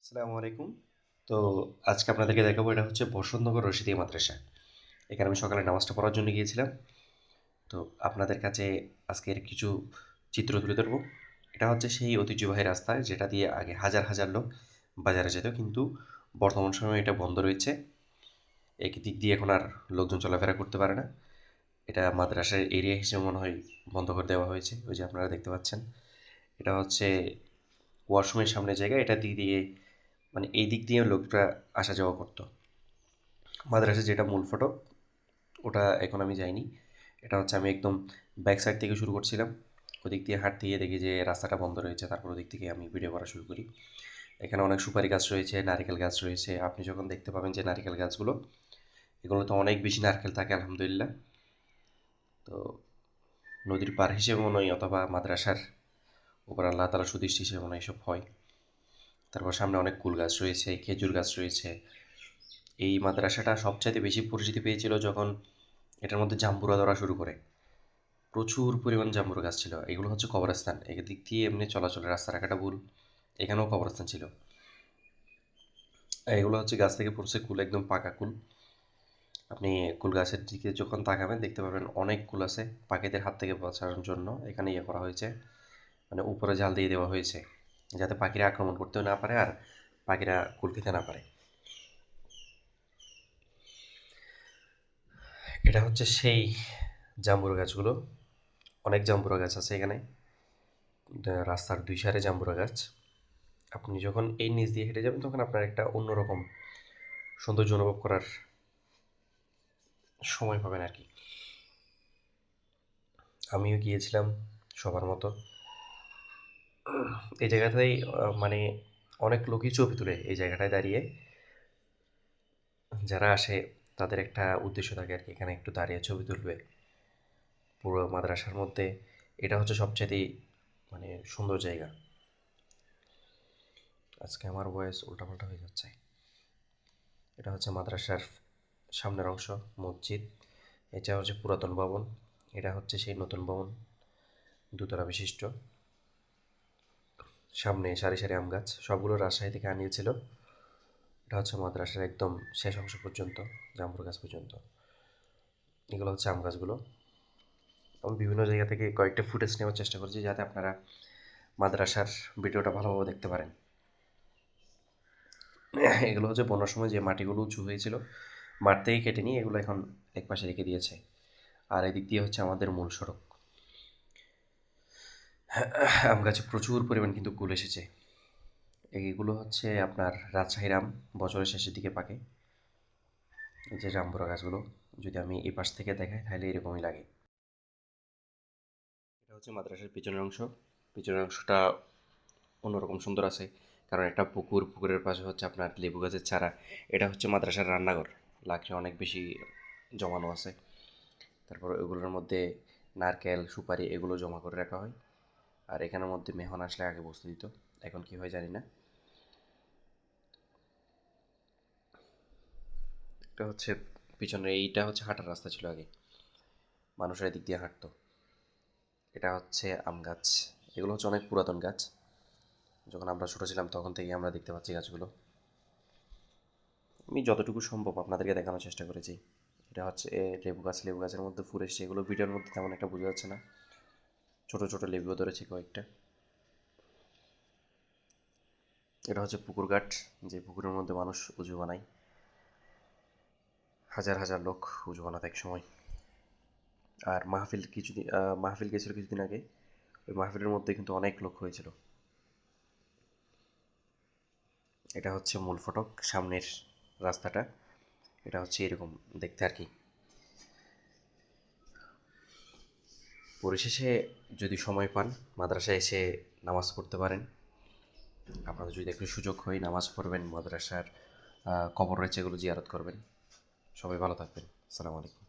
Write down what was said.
আসসালামু আলাইকুম। তো আজকে আপনাদেরকে দেখাবো এটা হচ্ছে বসন্তনগর রশিদী মাদ্রাসা। এখানে আমি সকালে নামাজটা পড়ার জন্য গিয়েছিলাম। তো আপনাদের কাছে আজকের কিছু চিত্র তুলে ধরবো। এটা হচ্ছে সেই ঐতিহ্যবাহী রাস্তা যেটা দিয়ে আগে হাজার হাজার লোক বাজারে যেত, কিন্তু বর্তমান সময়ে এটা বন্ধ রয়েছে। এই দিক দিয়ে এখন আর লোকজন চলাফেরা করতে পারে না। এটা মাদ্রাসার এরিয়া হিসেবে মনে হয় বন্ধ করে দেওয়া হয়েছে। ওই যে আপনারা দেখতে পাচ্ছেন, এটা হচ্ছে ওয়াশরুমের সামনের জায়গা। এটা দিক দিয়ে মানে এই দিক দিয়ে লোকরা আসা যাওয়া করতো। মাদ্রাসার যেটা মূল ফটক, ওটা এখন আমি যাইনি। এটা হচ্ছে আমি একদম ব্যাক সাইড থেকে শুরু করছিলাম। ওদিক দিয়ে হাঁটতে গিয়ে দেখি যে রাস্তাটা বন্ধ রয়েছে, তারপর ওদিক থেকে আমি ভিডিও করা শুরু করি। এখানে অনেক সুপারি গাছ রয়েছে, নারিকেল গাছ রয়েছে। আপনি যখন দেখতে পাবেন যে নারিকেল গাছগুলো, এগুলোতে অনেক বেশি নারকেল থাকে আলহামদুলিল্লাহ। তো নদীর পার হিসেবে মনে হয়, অথবা মাদ্রাসার উপর আল্লাহ তাআলা সুদৃষ্টি হিসেবে মনে হয় এসব হয়। তারপর সামনে অনেক কুল গাছ রয়েছে, খেজুর গাছ রয়েছে। এই মাদ্রাসাটা সবচাইতে বেশি পরিচিতি পেয়েছিল যখন এটার মধ্যে জাম্বুরা ধরা শুরু করে। প্রচুর পরিমাণ জাম্বুরা গাছ ছিল। এগুলো হচ্ছে কবরস্থান। এদিক দিয়ে এমনি চলাচলের রাস্তা রাখাটা ভুল। এখানেও কবরস্থান ছিল। এগুলো হচ্ছে গাছ থেকে পড়ছে কুল, একদম পাকা কুল। আপনি কুল গাছের দিকে যখন তাকাবেন দেখতে পাবেন অনেক কুল আছে। পাখিদের হাত থেকে বাঁচানোর জন্য এখানে ইয়ে করা হয়েছে, মানে উপরে জাল দিয়ে দেওয়া হয়েছে, যাতে পাখিরা আক্রমণ করতেও না পারে আর পাখিরা কুল খেতে না পারে। এটা হচ্ছে সেই জাম্বুরা গাছগুলো। অনেক জাম্বুরা গাছ আছে এখানে। রাস্তার দুই সাইডে জাম্বুরা গাছ। আপনি যখন এই নিচ দিয়ে হেঁটে যাবেন তখন আপনার একটা অন্যরকম সৌন্দর্য অনুভব করার সময় পাবেন আর কি। আমিও গিয়েছিলাম সবার মতো। এই জায়গাটাই মানে অনেক লোকই ছবি তুলে এই জায়গাটায় দাঁড়িয়ে। যারা আসে তাদের একটা উদ্দেশ্য থাকে আর কি, এখানে একটু দাঁড়িয়ে ছবি তুলবে পুরো মাদ্রাসার মধ্যে। এটা হচ্ছে সবচেয়ে মানে সুন্দর জায়গা। আজকে আমার ভয়েস উল্টাপাল্টা হয়ে যাচ্ছে। এটা হচ্ছে মাদ্রাসার সামনের অংশ, মসজিদ। এটা হচ্ছে পুরাতন ভবন। এটা হচ্ছে সেই নতুন ভবন, দোতলা বিশিষ্ট। সামনে সারি সারি আম গাছ, সবগুলো রাজশাহী থেকে আনিয়েছিল। এটা হচ্ছে মাদ্রাসার একদম শেষ অংশ পর্যন্ত, জাম্বুর গাছ পর্যন্ত। এগুলো হচ্ছে আম গাছগুলো। আমি বিভিন্ন জায়গা থেকে কয়েকটা ফুটেজ নেওয়ার চেষ্টা করছি, যাতে আপনারা মাদ্রাসার ভিডিওটা ভালোভাবে দেখতে পারেন। এগুলো হচ্ছে বন্যার সময় যে মাটিগুলো উঁচু হয়েছিল, মাঠ থেকে কেটে নিয়ে এগুলো এখন একপাশে রেখে দিয়েছে। আর এদিক দিয়ে হচ্ছে আমাদের মূল সড়ক। আম গাছে প্রচুর পরিমাণ কিন্তু কুল এসেছে। এইগুলো হচ্ছে আপনার রাজশাহীর আম, বছরের শেষের দিকে পাকে। এই যে জাম্বুরা গাছগুলো, যদি আমি এই পাশ থেকে দেখাই তাহলে এরকমই লাগে। এটা হচ্ছে মাদ্রাসার পিছনের অংশ। পিছনের অংশটা অন্যরকম সুন্দর আছে, কারণ একটা পুকুর, পুকুরের পাশে হচ্ছে আপনার লেবু গাছের চারা। এটা হচ্ছে মাদ্রাসার রান্নাঘর। লাকড়ি অনেক বেশি জমানো আছে। তারপর ওগুলোর মধ্যে নারকেল, সুপারি এগুলো জমা করে রাখা হয়। আর এখানের মধ্যে মেহমান আসলে আগে বসতে দিত, এখন কি হয় জানি না। এটা হচ্ছে পিছনে, এইটা হচ্ছে হাঁটার রাস্তা ছিল আগে, মানুষের এদিক দিয়ে হাঁটতো। এটা হচ্ছে আম গাছ। এগুলো হচ্ছে অনেক পুরাতন গাছ। যখন আমরা ছোটো ছিলাম তখন থেকেই আমরা দেখতে পাচ্ছি গাছগুলো। আমি যতটুকু সম্ভব আপনাদেরকে দেখানোর চেষ্টা করেছি। এটা হচ্ছে লেবু গাছ। লেবু গাছের মধ্যে ফুল এসছে, এগুলো ভিডিওর মধ্যে তেমন একটা বোঝা যাচ্ছে না। ছোটো ছোটো লেবুও ধরেছে কয়েকটা। এটা হচ্ছে পুকুর ঘাট, যে পুকুরের মধ্যে মানুষ উজু বানায়। হাজার হাজার লোক উজু বানাতে এক সময়। আর মাহফিল গেছিল কিছুদিন আগে। ওই মাহফিলের মধ্যে কিন্তু অনেক লোক হয়েছিল। এটা হচ্ছে মূল ফটক, সামনের রাস্তাটা। এটা হচ্ছে এরকম দেখতে আর কি। পরিশেষে যদি সময় পান মাদ্রাসায় এসে নামাজ পড়তে পারেন। আপনাদের যদি একটু সুযোগ হয় নামাজ পড়বেন, মাদ্রাসার কবর রয়েছে এগুলো জিয়ারত করবেন। সবাই ভালো থাকবেন। আসসালামু আলাইকুম।